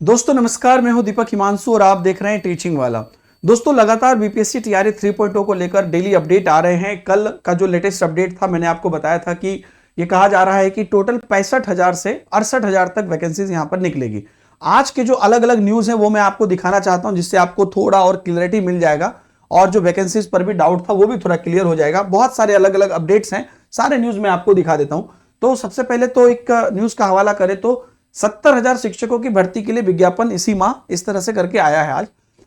दोस्तों नमस्कार, मैं हूं दीपक हिमांशु और आप देख रहे हैं टीचिंग वाला। दोस्तों लगातार बीपीएससी टीआरई 3.0 को लेकर डेली अपडेट आ रहे हैं। कल का जो लेटेस्ट अपडेट था मैंने आपको बताया था कि ये कहा जा रहा है कि टोटल 65,000 से 68,000 तक वैकेंसीज यहां पर निकलेगी। आज के जो अलग अलग न्यूज है वो मैं आपको दिखाना चाहता हूं, जिससे आपको थोड़ा और क्लियरिटी मिल जाएगा और जो वैकेंसीज पर भी डाउट था वो भी थोड़ा क्लियर हो जाएगा। बहुत सारे अलग अलग अपडेट्स हैं, सारे न्यूज में आपको दिखा देता हूं। तो सबसे पहले तो एक न्यूज का हवाला करें तो 70,000 शिक्षकों की भर्ती के लिए विज्ञापन इसी माह इस तरह से करके आया है आज,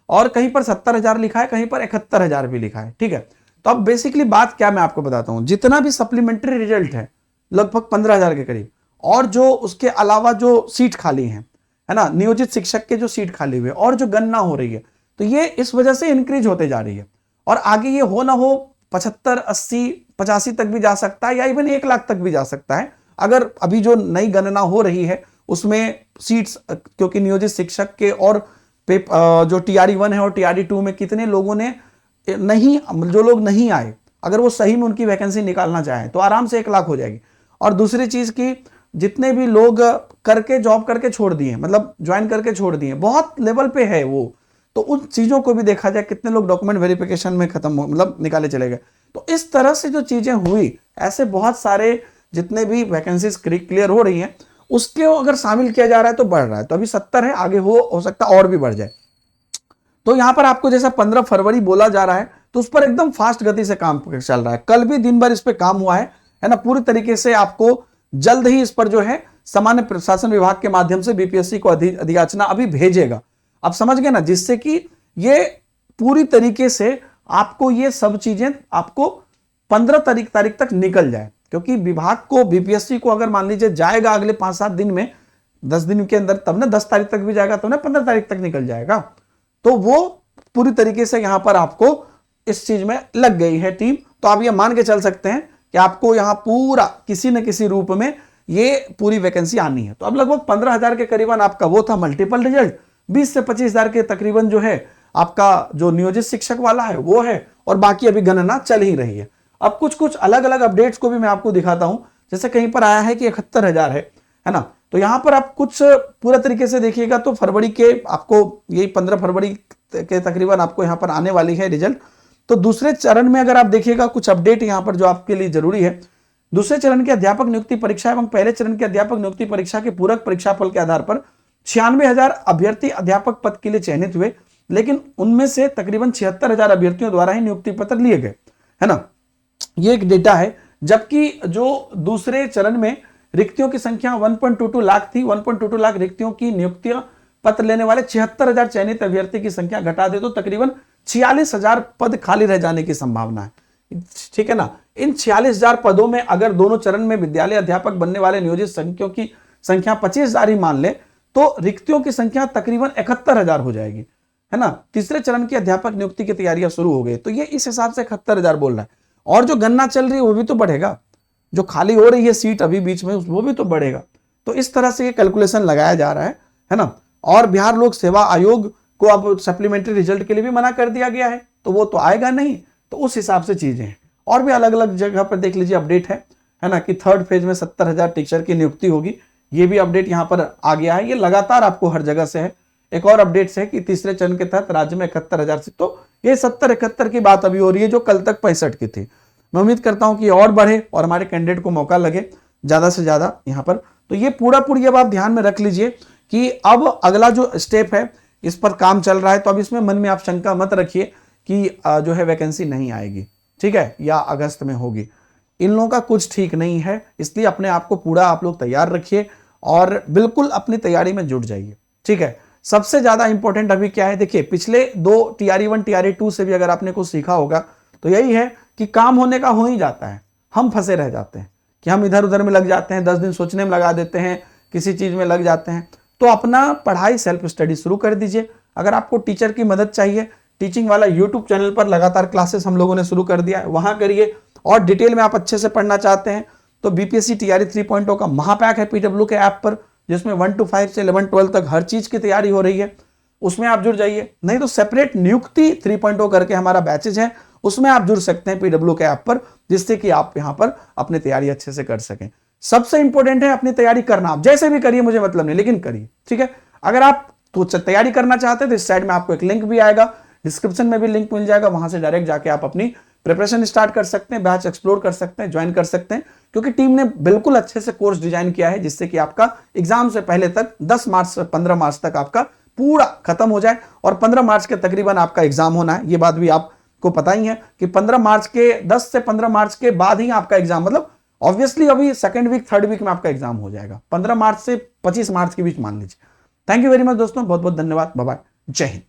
और कहीं पर 70,000 लिखा है, कहीं पर 71,000 भी लिखा है। ठीक है, तो अब बेसिकली बात क्या मैं आपको बताता हूं। जितना भी सप्लीमेंट्री रिजल्ट है लगभग 15,000 के करीब, और जो उसके अलावा जो सीट खाली है ना, नियोजित शिक्षक के जो सीट खाली हुए और जो गणना हो रही है, तो ये इस वजह से इंक्रीज होते जा रही है और आगे ये हो ना हो 75, 80, 85 तक भी जा सकता है या इवन 1 लाख तक भी जा सकता है। अगर अभी जो नई गणना हो रही है उसमें सीट्स, क्योंकि नियोजित शिक्षक के और जो टीआरई 1 है और टीआरई 2 में कितने लोगों ने नहीं, जो लोग नहीं आए, अगर वो सही में उनकी वैकेंसी निकालना चाहें तो आराम से 1 लाख हो जाएगी। और दूसरी चीज की जितने भी लोग करके जॉब करके छोड़ दिए, मतलब ज्वाइन करके छोड़ दिए, बहुत लेवल पे है वो, तो उन चीजों को भी देखा जाए, कितने लोग डॉक्यूमेंट वेरिफिकेशन में खत्म हो, मतलब निकाले चले गए। तो इस तरह से जो चीजें हुई, ऐसे बहुत सारे जितने भी वैकेंसीज क्लियर हो रही हैं उसके अगर शामिल किया जा रहा है तो बढ़ रहा है। तो अभी 70 है, आगे हो सकता है और भी बढ़ जाए। तो यहां पर आपको जैसा 15 फरवरी बोला जा रहा है तो उस पर एकदम फास्ट गति से काम चल रहा है। कल भी दिन भर इस पर काम हुआ है ना, पूरी तरीके से आपको जल्द ही इस पर जो है सामान्य प्रशासन विभाग के माध्यम से बीपीएससी को अधियाचना अभी भेजेगा। आप समझ गए ना, जिससे कि ये पूरी तरीके से आपको ये सब चीजें आपको 15 तारीख तक निकल जाए, क्योंकि विभाग को, बीपीएससी को अगर मान लीजिए जाएगा अगले 5-7 दिन में, 10 दिन के अंदर, तब ना 10 तारीख तक भी जाएगा, तब ना 15 तारीख तक निकल जाएगा। तो वो पूरी तरीके से यहां पर आपको इस चीज में लग गई है टीम। तो आप ये मान के चल सकते हैं कि आपको यहां पूरा किसी न किसी रूप में ये पूरी वैकेंसी आनी है। तो अब लगभग 15,000 के करीबन आपका वो था मल्टीपल रिजल्ट, 20 से 25,000 के तकरीबन जो है आपका जो नियोजित शिक्षक वाला है वो है, और बाकी अभी गणना चल ही रही है। अब कुछ अलग अलग अपडेट्स को भी मैं आपको दिखाता हूं। जैसे कहीं पर आया है कि 71,000 है ना, तो यहां पर आप कुछ पूरा तरीके से देखिएगा तो फरवरी के आपको यही 15 फरवरी के तकरीबन आपको यहां पर आने वाली है रिजल्ट। तो दूसरे चरण में अगर आप देखिएगा कुछ अपडेट यहां पर जो आपके लिए जरूरी है। दूसरे चरण की अध्यापक नियुक्ति परीक्षा एवं पहले चरण की अध्यापक नियुक्ति परीक्षा के पूरक परीक्षाफल के आधार पर 96,000 अभ्यर्थी अध्यापक पद के लिए चयनित हुए, लेकिन उनमें से तकरीबन 76,000 अभ्यर्थियों द्वारा ही नियुक्ति पत्र लिए गए, है ना, ये एक डेटा है। जबकि जो दूसरे चरण में रिक्तियों की संख्या 1.22 लाख थी, 1.22 लाख रिक्तियों की नियुक्तियां पत्र लेने वाले 76,000 चयनित अभ्यर्थी की संख्या घटा दे तो तकरीबन 46,000 पद खाली रह जाने की संभावना है। ठीक है ना, इन 46,000 पदों में अगर दोनों चरण में विद्यालय अध्यापक बनने वाले नियोजित संख्यों की संख्या 25,000 ही मान ले तो रिक्तियों की संख्या तकरीबन 71,000 हो जाएगी, है ना। तीसरे चरण की अध्यापक नियुक्ति की तैयारियां शुरू हो गई, तो ये इस हिसाब से 71,000 बोल रहा है। और जो गणना चल रही है वो भी तो बढ़ेगा, जो खाली हो रही है सीट अभी बीच में वो भी तो बढ़ेगा। तो इस तरह से ये कैलकुलेशन लगाया जा रहा है ना। और बिहार लोक सेवा आयोग को अब सप्लीमेंट्री रिजल्ट के लिए भी मना कर दिया गया है, तो वो तो आएगा नहीं, तो उस हिसाब से चीजें हैं। और भी अलग अलग जगह पर देख लीजिए अपडेट है ना, कि 3rd फेज में 70,000 टीचर की नियुक्ति होगी, ये भी अपडेट यहाँ पर आ गया है। ये लगातार आपको हर जगह से है। एक और अपडेट है कि तीसरे चरण के तहत राज्य में 71,000 से, तो ये 70-71 की बात अभी हो रही है, जो कल तक 65 की थी। मैं उम्मीद करता हूं कि और बढ़े और हमारे कैंडिडेट को मौका लगे ज्यादा से ज्यादा यहां पर। तो ये पूरी अब आप ध्यान में रख लीजिए कि अब अगला जो स्टेप है इस पर काम चल रहा है। तो अब इसमें मन में आप शंका मत रखिए कि जो है वैकेंसी नहीं आएगी, ठीक है, या अगस्त में होगी। इन लोगों का कुछ ठीक नहीं है, इसलिए अपने आप को पूरा आप लोग तैयार रखिए और बिल्कुल अपनी तैयारी में जुट जाइए, ठीक है। सबसे ज्यादा इंपॉर्टेंट अभी क्या है, देखिए पिछले 2 टीआरई 1 टीआरई 2 से भी अगर आपने कुछ सीखा होगा तो यही है कि काम होने का हो ही जाता है, हम फंसे रह जाते हैं कि हम इधर उधर में लग जाते हैं, 10 दिन सोचने में लगा देते हैं, किसी चीज में लग जाते हैं। तो अपना पढ़ाई सेल्फ स्टडी शुरू कर दीजिए। अगर आपको टीचर की मदद चाहिए, टीचिंग वाला यूट्यूब चैनल पर लगातार क्लासेस हम लोगों ने शुरू कर दिया है, वहां करिए। और डिटेल में आप अच्छे से पढ़ना चाहते हैं तो बीपीएससी टीआरई 3.0 का महापैक है पीडब्ल्यू के ऐप पर, जिसमें 1 to 5 से 11-12 तक हर चीज की तैयारी हो रही है, उसमें आप जुड़ जाइए। नहीं तो सेपरेट नियुक्ति 3.0 करके हमारा बैचेज है, उसमें आप जुड़ सकते हैं पीडब्ल्यू के ऐप पर, जिससे कि आप यहां पर अपनी तैयारी अच्छे से कर सकें। सबसे इंपॉर्टेंट है अपनी तैयारी करना, आप जैसे भी करिए मुझे मतलब नहीं, लेकिन करिए, ठीक है। अगर आप तो तैयारी करना चाहते हैं तो इस साइड में आपको एक लिंक भी आएगा, डिस्क्रिप्शन में भी लिंक मिल जाएगा, वहां से डायरेक्ट जाके आप अपनी प्रिपरेशन स्टार्ट कर सकते हैं, बैच एक्सप्लोर कर सकते हैं, ज्वाइन कर सकते हैं, क्योंकि टीम ने बिल्कुल अच्छे से कोर्स डिजाइन किया है जिससे कि आपका एग्जाम से पहले तक 10 मार्च से 15 मार्च तक आपका पूरा खत्म हो जाए और 15 मार्च के तकरीबन आपका एग्जाम होना है। ये बात भी आपको पता ही है कि 15 मार्च के 10 से 15 मार्च के बाद ही आपका एग्जाम, मतलब ऑब्वियसली अभी सेकंड वीक थर्ड वीक में आपका एग्जाम हो जाएगा, 15 मार्च से 25 मार्च के बीच मान लीजिए। थैंक यू वेरी मच दोस्तों, बहुत बहुत धन्यवाद, बाय बाय, जय हिंद।